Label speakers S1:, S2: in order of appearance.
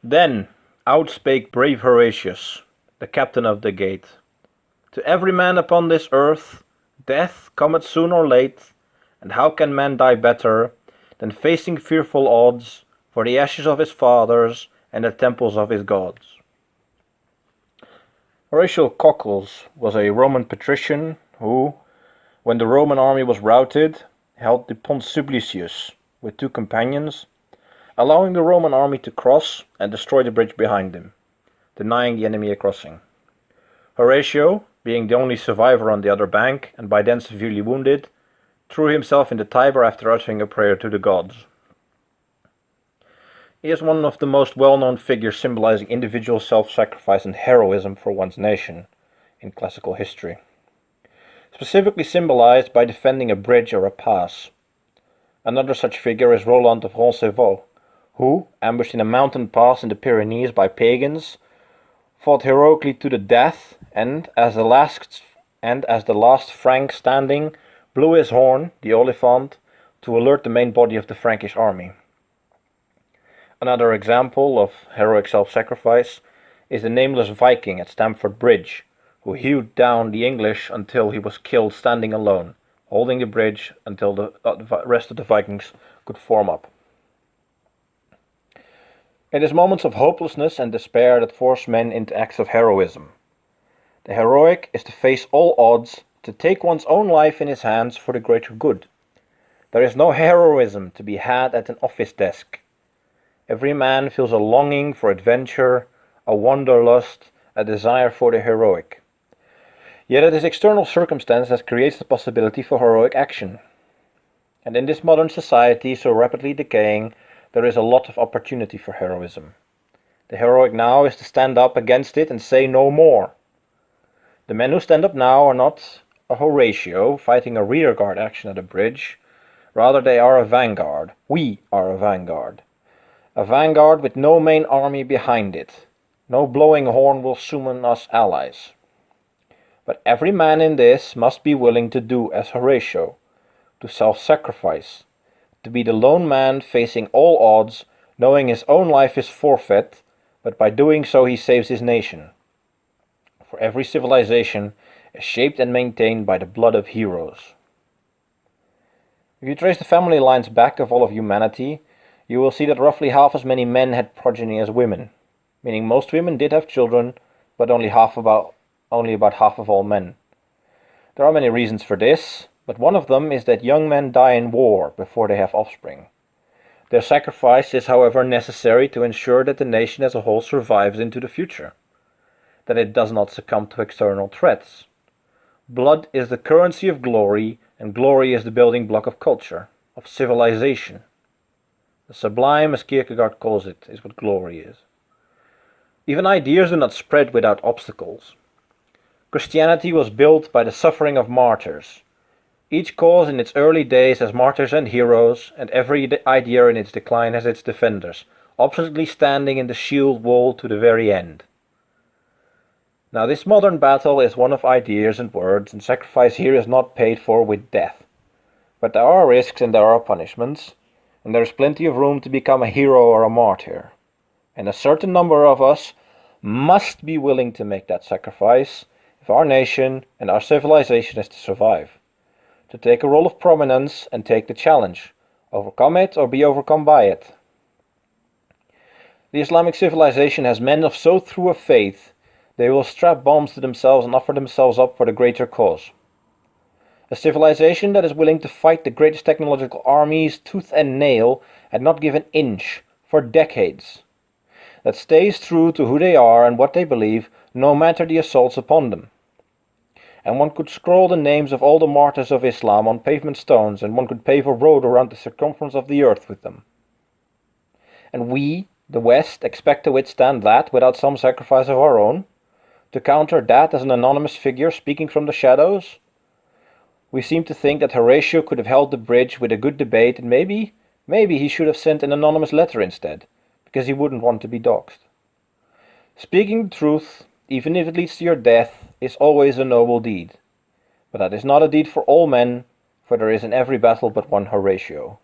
S1: Then out spake brave Horatius, the captain of the gate. To every man upon this earth death cometh soon or late, and how can man die better than facing fearful odds for the ashes of his fathers and the temples of his gods? Horatio Cockles was a Roman patrician who, when the Roman army was routed, held the Pont Sublicius with two companions, allowing the Roman army to cross and destroy the bridge behind him, denying the enemy a crossing. Horatio, being the only survivor on the other bank and by then severely wounded, threw himself in the Tiber after uttering a prayer to the gods. He is one of the most well-known figures symbolizing individual self-sacrifice and heroism for one's nation in classical history, specifically symbolized by defending a bridge or a pass. Another such figure is Roland of Roncevaux, who, ambushed in a mountain pass in the Pyrenees by pagans, fought heroically to the death and, as the last Frank standing, blew his horn, the Olifant, to alert the main body of the Frankish army. Another example of heroic self-sacrifice is the nameless Viking at Stamford Bridge, who hewed down the English until he was killed standing alone, holding the bridge until the rest of the Vikings could form up. It is moments of hopelessness and despair that force men into acts of heroism. The heroic is to face all odds, to take one's own life in his hands for the greater good. There is no heroism to be had at an office desk. Every man feels a longing for adventure, a wanderlust, a desire for the heroic. Yet it is external circumstance that creates the possibility for heroic action. And in this modern society, so rapidly decaying, there is a lot of opportunity for heroism. The heroic now is to stand up against it and say no more. The men who stand up now are not a Horatio fighting a rearguard action at a bridge. Rather, they are a vanguard. We are a vanguard. A vanguard with no main army behind it. No blowing horn will summon us allies. But every man in this must be willing to do as Horatio, to self-sacrifice, to be the lone man facing all odds, knowing his own life is forfeit, but by doing so he saves his nation. For every civilization is shaped and maintained by the blood of heroes. If you trace the family lines back of all of humanity, you will see that roughly half as many men had progeny as women, meaning most women did have children, but only about half of all men. There are many reasons for this, but one of them is that young men die in war before they have offspring. Their sacrifice is, however, necessary to ensure that the nation as a whole survives into the future, that it does not succumb to external threats. Blood is the currency of glory, and glory is the building block of culture, of civilization. The sublime, as Kierkegaard calls it, is what glory is. Even ideas do not spread without obstacles. Christianity was built by the suffering of martyrs. Each cause in its early days has martyrs and heroes, and every idea in its decline has its defenders, obstinately standing in the shield wall to the very end. Now this modern battle is one of ideas and words, and sacrifice here is not paid for with death. But there are risks and there are punishments, and there is plenty of room to become a hero or a martyr. And a certain number of us must be willing to make that sacrifice if our nation and our civilization is to survive. To take a role of prominence and take the challenge, overcome it or be overcome by it. The Islamic civilization has men of so true a faith, they will strap bombs to themselves and offer themselves up for the greater cause. A civilization that is willing to fight the greatest technological armies tooth and nail and not give an inch for decades. That stays true to who they are and what they believe, no matter the assaults upon them. And one could scroll the names of all the martyrs of Islam on pavement stones, and one could pave a road around the circumference of the earth with them. And we, the West, expect to withstand that without some sacrifice of our own? To counter that as an anonymous figure speaking from the shadows? We seem to think that Horatio could have held the bridge with a good debate, and maybe he should have sent an anonymous letter instead, because he wouldn't want to be doxxed. Speaking the truth, even if it leads to your death, is always a noble deed. But that is not a deed for all men, for there is in every battle but one Horatio.